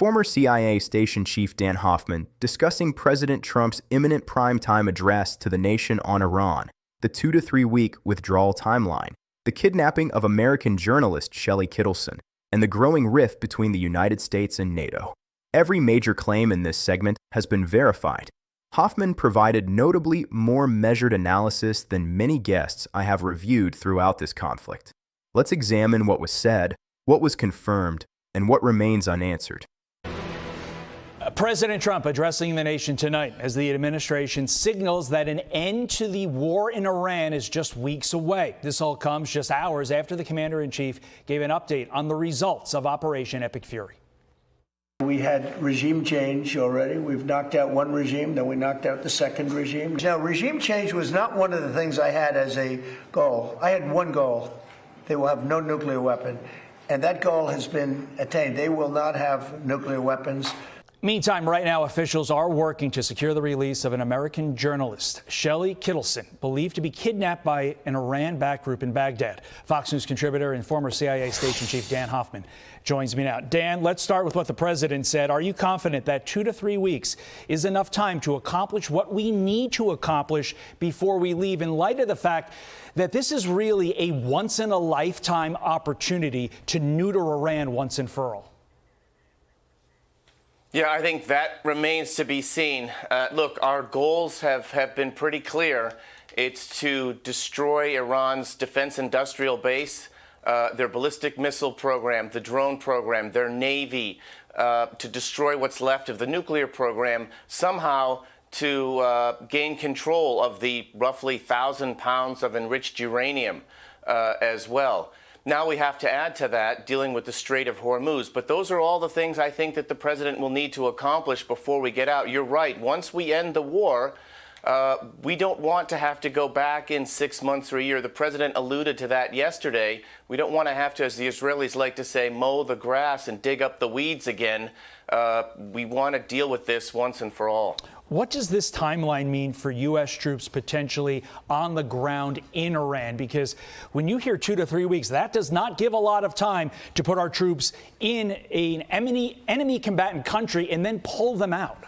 Former CIA Station Chief Dan Hoffman discussing President Trump's imminent primetime address to the nation on Iran, the 2 to 3 week withdrawal timeline, the kidnapping of American journalist Shelly Kittleson, and the growing rift between the United States and NATO. Every major claim in this segment has been verified. Hoffman provided notably more measured analysis than many guests I have reviewed throughout this conflict. Let's examine what was said, what was confirmed, and what remains unanswered. President Trump addressing the nation tonight as the administration signals that an end to the war in Iran is just weeks away. This all comes just hours after the commander-in-chief gave an update on the results of Operation Epic Fury. We had regime change already. We've knocked out one regime, then we knocked out the second regime. Now, regime change was not one of the things I had as a goal. I had one goal. They will have no nuclear weapon. And that goal has been attained. They will not have nuclear weapons. Meantime, right now, officials are working to secure the release of an American journalist, Shelly Kittleson, believed to be kidnapped by an Iran-backed group in Baghdad. Fox News contributor and former CIA Station Chief Dan Hoffman joins me now. Dan, let's start with what the president said. Are you confident that 2 to 3 weeks is enough time to accomplish what we need to accomplish before we leave, in light of the fact that this is really a once-in-a-lifetime opportunity to neuter Iran once and for all? Yeah, I think that remains to be seen. Look, our goals have been pretty clear. It's to destroy Iran's defense industrial base, their ballistic missile program, the drone program, their navy, to destroy what's left of the nuclear program, somehow to gain control of the roughly 1,000 pounds of enriched uranium as well. Now we have to add to that dealing with the Strait of Hormuz. But those are all the things I think that the president will need to accomplish before we get out. You're right. Once we end the war, we don't want to have to go back in 6 months or a year. The president alluded to that yesterday. We don't want to have to, as the Israelis like to say, mow the grass and dig up the weeds again. We want to deal with this once and for all. What does this timeline mean for U.S. troops potentially on the ground in Iran? Because when you hear 2 to 3 weeks, that does not give a lot of time to put our troops in an enemy combatant country and then pull them out.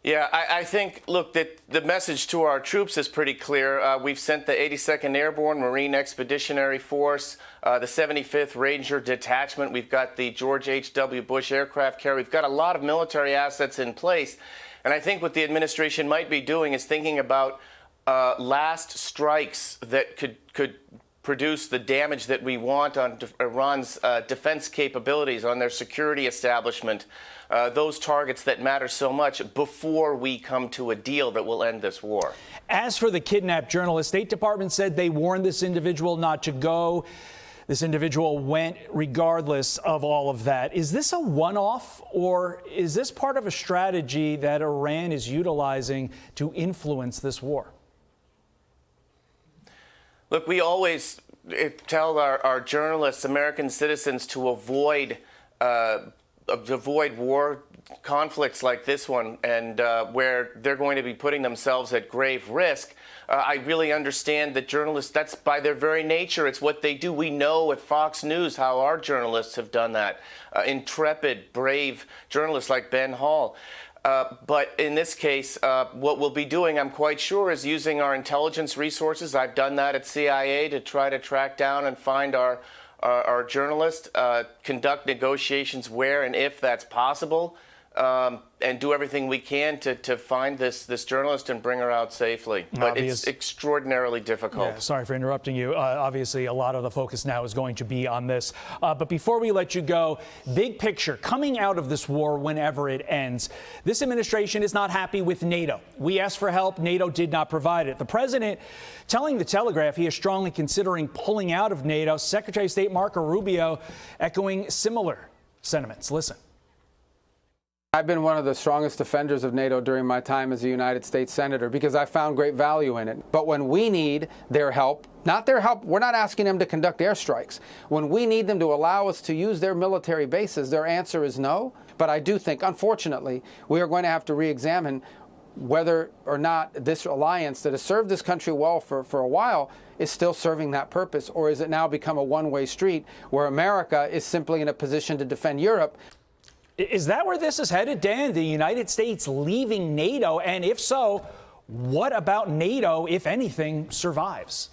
Yeah, I think, look, that the message to our troops is pretty clear. We've sent the 82nd Airborne Marine Expeditionary Force, the 75th Ranger Detachment. We've got the George H.W. Bush aircraft carrier. We've got a lot of military assets in place. And I think what the administration might be doing is thinking about last strikes that could produce the damage that we want on Iran's defense capabilities, on their security establishment, those targets that matter so much before we come to a deal that will end this war. As for the kidnapped journalist, State Department said they warned this individual not to go. This individual went regardless of all of that. Is this a one-off, or is this part of a strategy that Iran is utilizing to influence this war? Look, we always tell our journalists, American citizens, to avoid war conflicts like this one, and where they're going to be putting themselves at grave risk. I really understand that journalists, that's by their very nature, it's what they do. We know at Fox News how our journalists have done that. Intrepid, brave journalists like Ben Hall. But in this case, what we'll be doing, I'm quite sure, is using our intelligence resources. I've done that at CIA to try to track down and find our journalists, conduct negotiations where and if that's possible, and do everything we can to find this journalist and bring her out safely. But it's extraordinarily difficult. Yeah, sorry for interrupting you. Obviously, a lot of the focus now is going to be on this. But before we let you go, big picture, coming out of this war whenever it ends, this administration is not happy with NATO. We asked for help. NATO did not provide it. The president telling The Telegraph he is strongly considering pulling out of NATO. Secretary of State Marco Rubio echoing similar sentiments. Listen. I've been one of the strongest defenders of NATO during my time as a United States Senator because I found great value in it. But when we need their help, not their help, we're not asking them to conduct airstrikes. When we need them to allow us to use their military bases, their answer is no. But I do think, unfortunately, we are going to have to re-examine whether or not this alliance that has served this country well for a while is still serving that purpose, or is it now become a one-way street where America is simply in a position to defend Europe? Is that where this is headed, Dan? The United States leaving NATO? And if so, what about NATO, if anything, survives?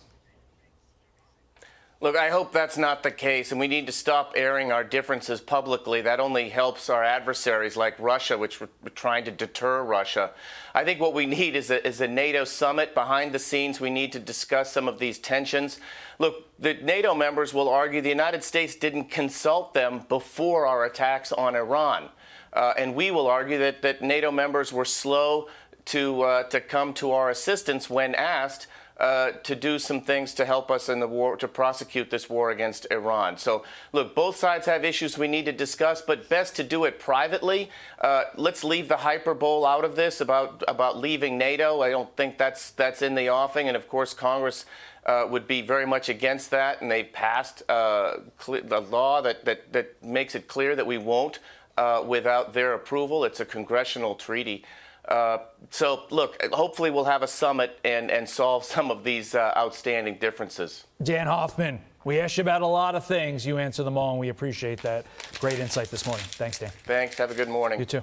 Look, I hope that's not the case, and we need to stop airing our differences publicly. That only helps our adversaries like Russia, which we're trying to deter Russia. I think what we need is a NATO summit behind the scenes. We need to discuss some of these tensions. Look, the NATO members will argue the United States didn't consult them before our attacks on Iran. And we will argue that NATO members were slow to come to our assistance when asked to do some things to help us in the war, to prosecute this war against Iran. So, look, both sides have issues we need to discuss, but best to do it privately. Let's leave the hyperbole out of this about leaving NATO. I don't think that's in the offing, and of course, Congress would be very much against that, and they've passed a law that makes it clear that we won't without their approval. It's a congressional treaty. So, look, hopefully we'll have a summit and solve some of these outstanding differences. Dan Hoffman, we asked you about a lot of things. You answer them all, and we appreciate that. Great insight this morning. Thanks, Dan. Thanks. Have a good morning. You too.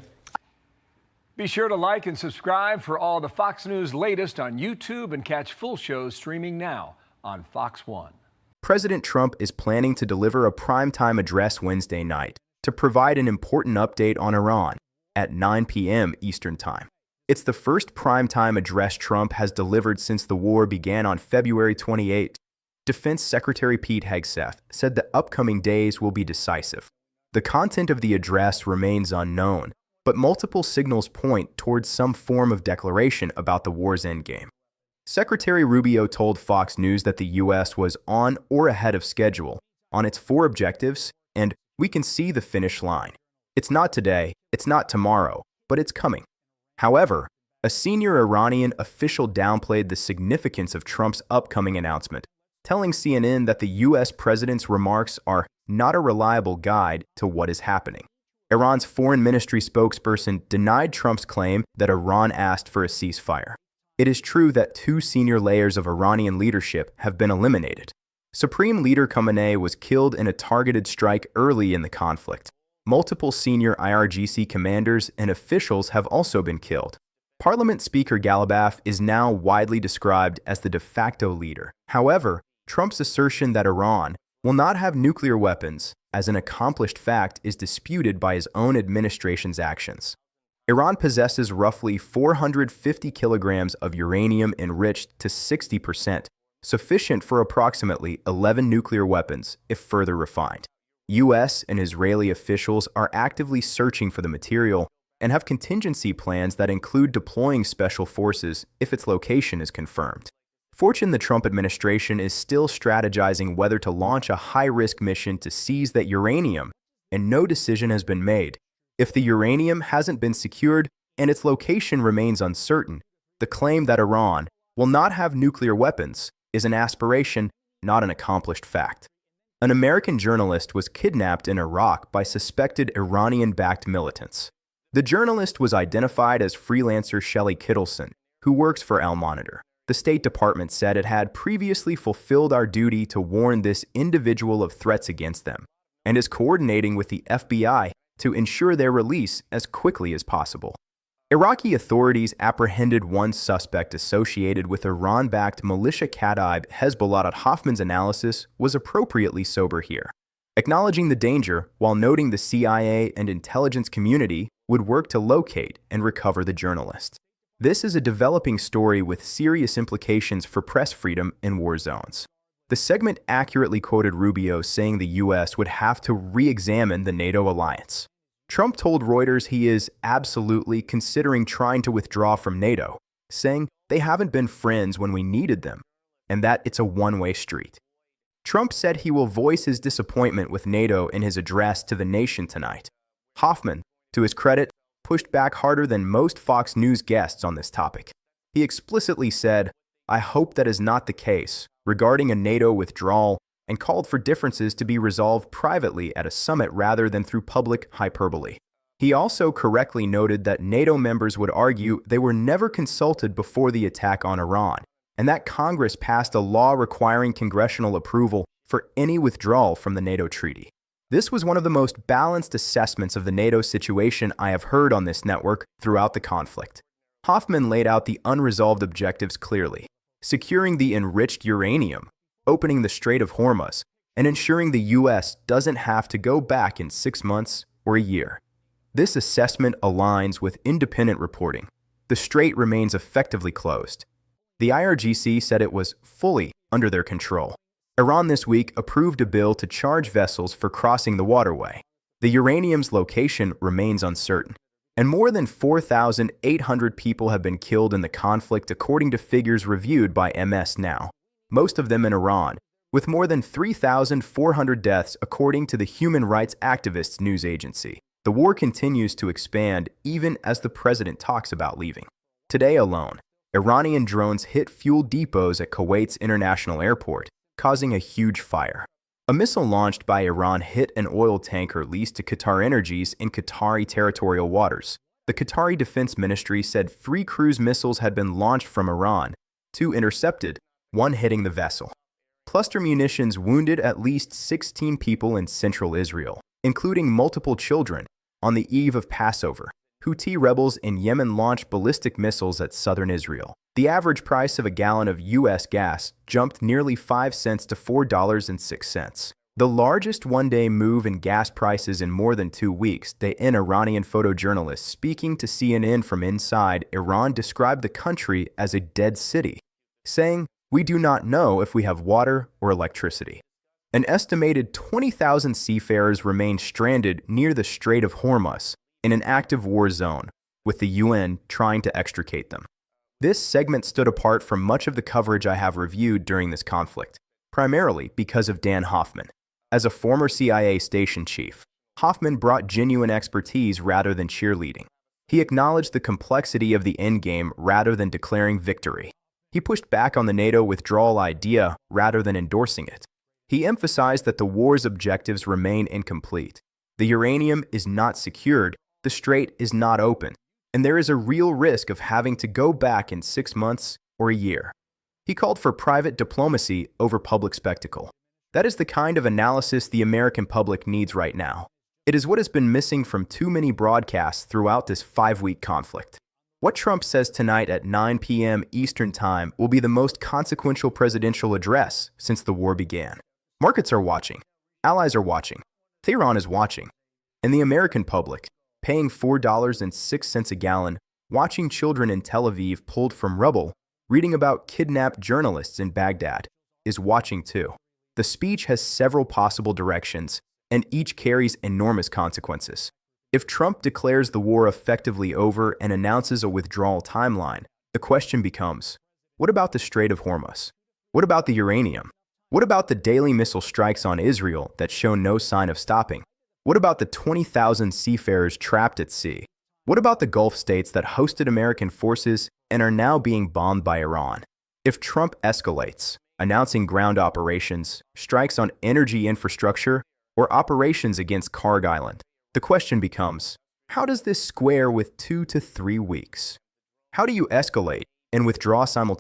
Be sure to like and subscribe for all the Fox News latest on YouTube and catch full shows streaming now on Fox One. President Trump is planning to deliver a primetime address Wednesday night to provide an important update on Iran at 9 p.m. Eastern Time. It's the first primetime address Trump has delivered since the war began on February 28. Defense Secretary Pete Hegseth said the upcoming days will be decisive. The content of the address remains unknown, but multiple signals point towards some form of declaration about the war's endgame. Secretary Rubio told Fox News that the U.S. was on or ahead of schedule on its 4 objectives, and we can see the finish line. It's not today, it's not tomorrow, but it's coming. However, a senior Iranian official downplayed the significance of Trump's upcoming announcement, telling CNN that the U.S. president's remarks are not a reliable guide to what is happening. Iran's foreign ministry spokesperson denied Trump's claim that Iran asked for a ceasefire. It is true that 2 senior layers of Iranian leadership have been eliminated. Supreme Leader Khamenei was killed in a targeted strike early in the conflict. Multiple senior IRGC commanders and officials have also been killed. Parliament Speaker Galibaf is now widely described as the de facto leader. However, Trump's assertion that Iran will not have nuclear weapons as an accomplished fact is disputed by his own administration's actions. Iran possesses roughly 450 kilograms of uranium enriched to 60%, sufficient for approximately 11 nuclear weapons if further refined. U.S. and Israeli officials are actively searching for the material and have contingency plans that include deploying special forces if its location is confirmed. Fortunately, the Trump administration is still strategizing whether to launch a high-risk mission to seize that uranium, and no decision has been made. If the uranium hasn't been secured and its location remains uncertain, the claim that Iran will not have nuclear weapons is an aspiration, not an accomplished fact. An American journalist was kidnapped in Iraq by suspected Iranian-backed militants. The journalist was identified as freelancer Shelly Kittleson, who works for Al Monitor. The State Department said it had previously fulfilled our duty to warn this individual of threats against them, and is coordinating with the FBI to ensure their release as quickly as possible. Iraqi authorities apprehended one suspect associated with Iran-backed militia Kataib Hezbollah. Hoffman's analysis was appropriately sober here, acknowledging the danger while noting the CIA and intelligence community would work to locate and recover the journalist. This is a developing story with serious implications for press freedom in war zones. The segment accurately quoted Rubio saying the U.S. would have to re-examine the NATO alliance. Trump told Reuters he is absolutely considering trying to withdraw from NATO, saying they haven't been friends when we needed them, and that it's a one-way street. Trump said he will voice his disappointment with NATO in his address to the nation tonight. Hoffman, to his credit, pushed back harder than most Fox News guests on this topic. He explicitly said, "I hope that is not the case," regarding a NATO withdrawal, and called for differences to be resolved privately at a summit rather than through public hyperbole. He also correctly noted that NATO members would argue they were never consulted before the attack on Iran, and that Congress passed a law requiring congressional approval for any withdrawal from the NATO treaty. This was one of the most balanced assessments of the NATO situation I have heard on this network throughout the conflict. Hoffman laid out the unresolved objectives clearly: securing the enriched uranium, opening the Strait of Hormuz, and ensuring the U.S. doesn't have to go back in 6 months or a year. This assessment aligns with independent reporting. The strait remains effectively closed. The IRGC said it was fully under their control. Iran this week approved a bill to charge vessels for crossing the waterway. The uranium's location remains uncertain, and more than 4,800 people have been killed in the conflict according to figures reviewed by MS Now, most of them in Iran, with more than 3,400 deaths according to the human rights activists news agency. The war continues to expand even as the president talks about leaving. Today alone, Iranian drones hit fuel depots at Kuwait's international airport, causing a huge fire. A missile launched by Iran hit an oil tanker leased to Qatar Energies in Qatari territorial waters. The Qatari Defense Ministry said 3 cruise missiles had been launched from Iran, 2 intercepted, 1 hitting the vessel. Cluster munitions wounded at least 16 people in central Israel, including multiple children, on the eve of Passover. Houthi rebels in Yemen launched ballistic missiles at southern Israel. The average price of a gallon of U.S. gas jumped nearly 5 cents to $4.06. The largest one-day move in gas prices in more than 2 weeks. An Iranian photojournalist speaking to CNN from inside Iran described the country as a dead city, saying, "We do not know if we have water or electricity." An estimated 20,000 seafarers remain stranded near the Strait of Hormuz in an active war zone, with the UN trying to extricate them. This segment stood apart from much of the coverage I have reviewed during this conflict, primarily because of Dan Hoffman. As a former CIA station chief, Hoffman brought genuine expertise rather than cheerleading. He acknowledged the complexity of the endgame rather than declaring victory. He pushed back on the NATO withdrawal idea rather than endorsing it. He emphasized that the war's objectives remain incomplete. The uranium is not secured, the strait is not open, and there is a real risk of having to go back in 6 months or a year. He called for private diplomacy over public spectacle. That is the kind of analysis the American public needs right now. It is what has been missing from too many broadcasts throughout this 5-week conflict. What Trump says tonight at 9 p.m. Eastern Time will be the most consequential presidential address since the war began. Markets are watching. Allies are watching. Tehran is watching. And the American public, paying $4.06 a gallon, watching children in Tel Aviv pulled from rubble, reading about kidnapped journalists in Baghdad, is watching too. The speech has several possible directions, and each carries enormous consequences. If Trump declares the war effectively over and announces a withdrawal timeline, the question becomes, what about the Strait of Hormuz? What about the uranium? What about the daily missile strikes on Israel that show no sign of stopping? What about the 20,000 seafarers trapped at sea? What about the Gulf states that hosted American forces and are now being bombed by Iran? If Trump escalates, announcing ground operations, strikes on energy infrastructure, or operations against Karg Island, the question becomes, how does this square with 2 to 3 weeks? How do you escalate and withdraw simultaneously?